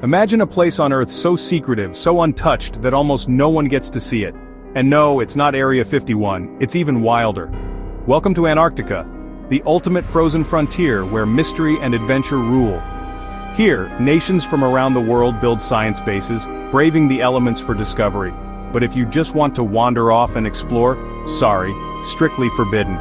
Imagine a place on Earth so secretive, so untouched that almost no one gets to see it. And no, it's not Area 51, it's even wilder. Welcome to Antarctica, the ultimate frozen frontier where mystery and adventure rule. Here, nations from around the world build science bases, braving the elements for discovery. But if you just want to wander off and explore, sorry, strictly forbidden.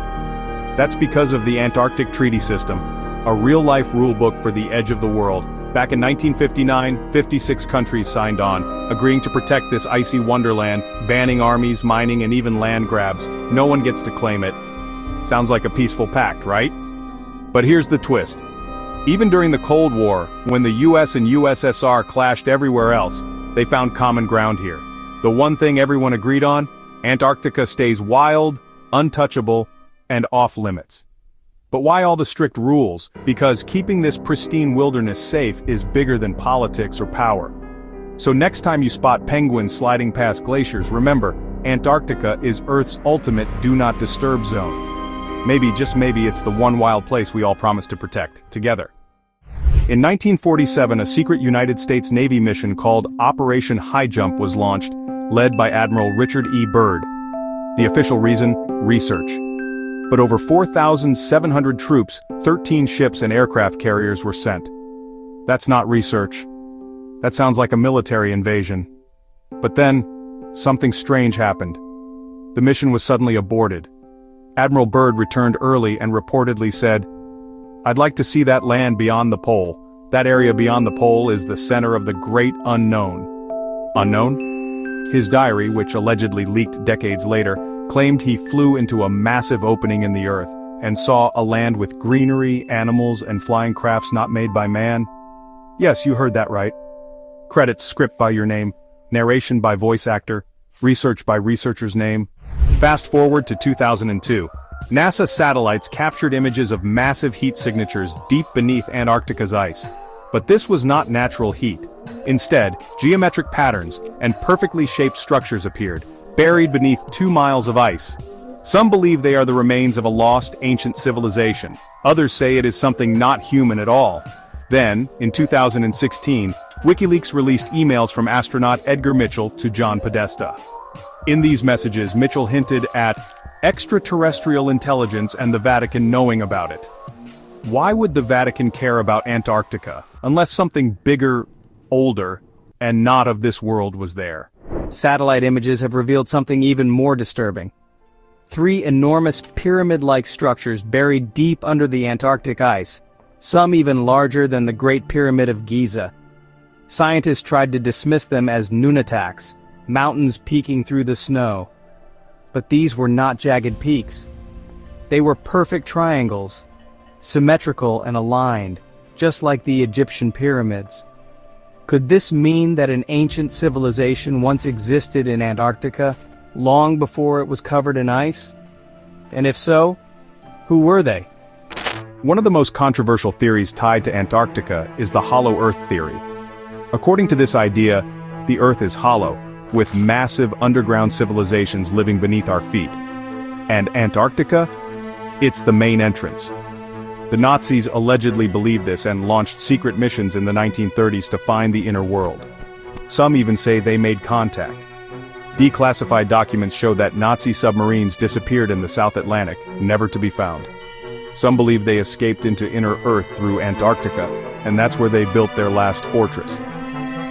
That's because of the Antarctic Treaty System, a real-life rulebook for the edge of the world. Back in 1959, 56 countries signed on, agreeing to protect this icy wonderland, banning armies, mining, and even land grabs. No one gets to claim it. Sounds like a peaceful pact, right? But here's the twist. Even during the Cold War, when the US and USSR clashed everywhere else, they found common ground here. The one thing everyone agreed on: Antarctica stays wild, untouchable, and off-limits. But why all the strict rules? Because keeping this pristine wilderness safe is bigger than politics or power. So next time you spot penguins sliding past glaciers, remember, Antarctica is Earth's ultimate do not disturb zone. Maybe, just maybe, it's the one wild place we all promise to protect, together. In 1947, a secret United States Navy mission called Operation High Jump was launched, led by Admiral Richard E. Byrd. The official reason? Research. But over 4,700 troops, 13 ships and aircraft carriers were sent. That's not research. That sounds like a military invasion. But then, something strange happened. The mission was suddenly aborted. Admiral Byrd returned early and reportedly said, "I'd like to see that land beyond the pole. That area beyond the pole is the center of the great unknown." Unknown? His diary, which allegedly leaked decades later, claimed he flew into a massive opening in the earth, and saw a land with greenery, animals, and flying crafts not made by man. Yes, you heard that right. Credits: script by your name, narration by voice actor, research by researcher's name. Fast forward to 2002. NASA satellites captured images of massive heat signatures deep beneath Antarctica's ice. But this was not natural heat. Instead, geometric patterns and perfectly shaped structures appeared, buried beneath 2 miles of ice. Some believe they are the remains of a lost ancient civilization. Others say it is something not human at all. Then, in 2016, WikiLeaks released emails from astronaut Edgar Mitchell to John Podesta. In these messages, Mitchell hinted at extraterrestrial intelligence and the Vatican knowing about it. Why would the Vatican care about Antarctica, unless something bigger, older, and not of this world was there? Satellite images have revealed something even more disturbing. 3 enormous pyramid-like structures buried deep under the Antarctic ice, some even larger than the Great Pyramid of Giza. Scientists tried to dismiss them as nunataks, mountains peeking through the snow. But these were not jagged peaks. They were perfect triangles, symmetrical and aligned, just like the Egyptian pyramids. Could this mean that an ancient civilization once existed in Antarctica, long before it was covered in ice? And if so, who were they? One of the most controversial theories tied to Antarctica is the hollow Earth theory. According to this idea, the Earth is hollow, with massive underground civilizations living beneath our feet. And Antarctica? It's the main entrance. The Nazis allegedly believed this and launched secret missions in the 1930s to find the inner world. Some even say they made contact. Declassified documents show that Nazi submarines disappeared in the South Atlantic, never to be found. Some believe they escaped into inner Earth through Antarctica, and that's where they built their last fortress.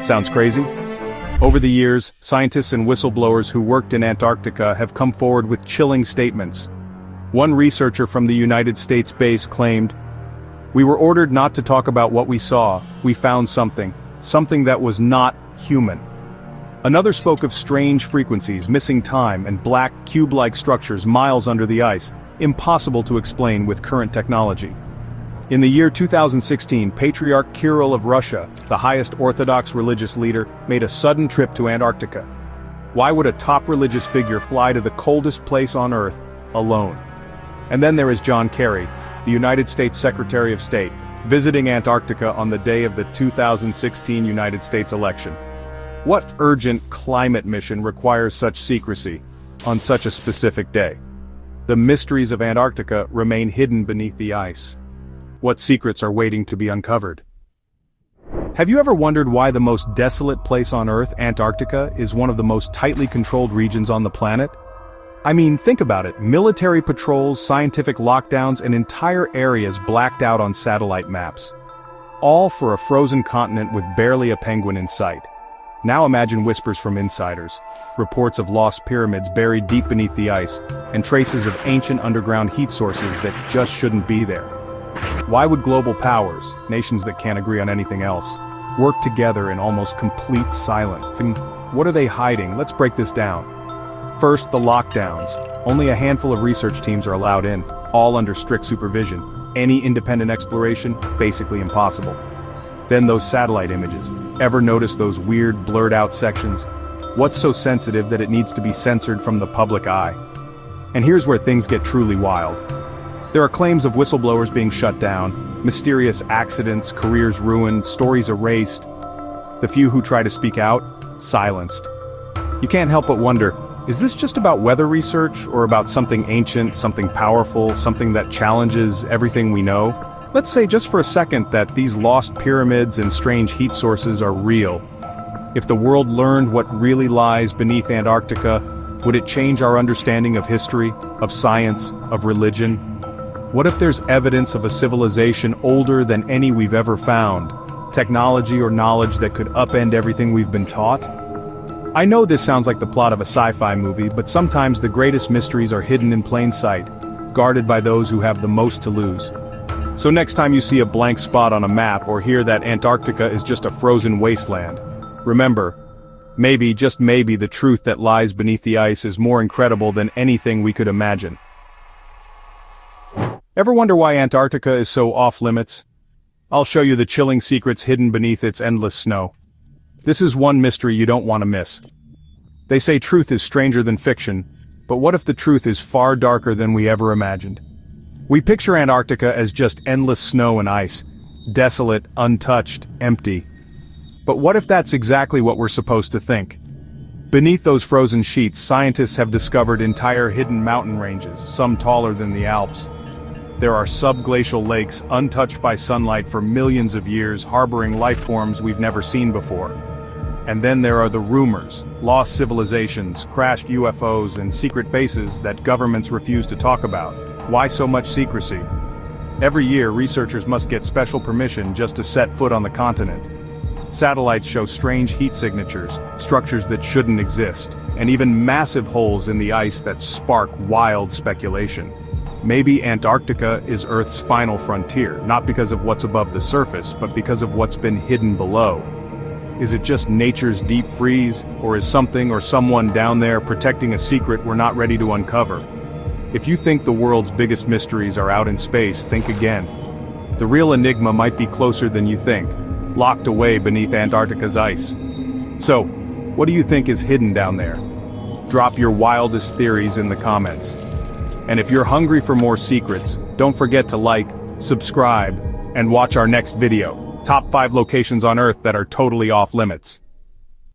Sounds crazy? Over the years, scientists and whistleblowers who worked in Antarctica have come forward with chilling statements. One researcher from the United States base claimed, "We were ordered not to talk about what we saw. We found something that was not human." Another spoke of strange frequencies, missing time, and black, cube-like structures miles under the ice, impossible to explain with current technology. In the year 2016, Patriarch Kirill of Russia, the highest Orthodox religious leader, made a sudden trip to Antarctica. Why would a top religious figure fly to the coldest place on Earth, alone? And then there is John Kerry, the United States Secretary of State, visiting Antarctica on the day of the 2016 United States election. What urgent climate mission requires such secrecy on such a specific day? The mysteries of Antarctica remain hidden beneath the ice. What secrets are waiting to be uncovered? Have you ever wondered why the most desolate place on Earth, Antarctica, is one of the most tightly controlled regions on the planet? I mean, think about it. Military patrols, scientific lockdowns, and entire areas blacked out on satellite maps. All for a frozen continent with barely a penguin in sight. Now imagine whispers from insiders, reports of lost pyramids buried deep beneath the ice, and traces of ancient underground heat sources that just shouldn't be there. Why would global powers, nations that can't agree on anything else, work together in almost complete silence? And what are they hiding? Let's break this down. First, the lockdowns. Only a handful of research teams are allowed in, all under strict supervision. Any independent exploration, basically impossible. Then those satellite images. Ever notice those weird, blurred-out sections? What's so sensitive that it needs to be censored from the public eye? And here's where things get truly wild. There are claims of whistleblowers being shut down, mysterious accidents, careers ruined, stories erased. The few who try to speak out, silenced. You can't help but wonder, is this just about weather research, or about something ancient, something powerful, something that challenges everything we know? Let's say just for a second that these lost pyramids and strange heat sources are real. If the world learned what really lies beneath Antarctica, would it change our understanding of history, of science, of religion? What if there's evidence of a civilization older than any we've ever found? Technology or knowledge that could upend everything we've been taught? I know this sounds like the plot of a sci-fi movie, but sometimes the greatest mysteries are hidden in plain sight, guarded by those who have the most to lose. So next time you see a blank spot on a map or hear that Antarctica is just a frozen wasteland, remember, maybe, just maybe, the truth that lies beneath the ice is more incredible than anything we could imagine. Ever wonder why Antarctica is so off-limits? I'll show you the chilling secrets hidden beneath its endless snow. This is one mystery you don't want to miss. They say truth is stranger than fiction, but what if the truth is far darker than we ever imagined? We picture Antarctica as just endless snow and ice, desolate, untouched, empty. But what if that's exactly what we're supposed to think? Beneath those frozen sheets, scientists have discovered entire hidden mountain ranges, some taller than the Alps. There are subglacial lakes untouched by sunlight for millions of years, harboring life forms we've never seen before. And then there are the rumors, lost civilizations, crashed UFOs, and secret bases that governments refuse to talk about. Why so much secrecy? Every year, researchers must get special permission just to set foot on the continent. Satellites show strange heat signatures, structures that shouldn't exist, and even massive holes in the ice that spark wild speculation. Maybe Antarctica is Earth's final frontier, not because of what's above the surface, but because of what's been hidden below. Is it just nature's deep freeze, or is something or someone down there protecting a secret we're not ready to uncover? If you think the world's biggest mysteries are out in space, think again. The real enigma might be closer than you think, locked away beneath Antarctica's ice. So, what do you think is hidden down there? Drop your wildest theories in the comments. And if you're hungry for more secrets, don't forget to like, subscribe, and watch our next video. Top 5 locations on Earth that are totally off limits.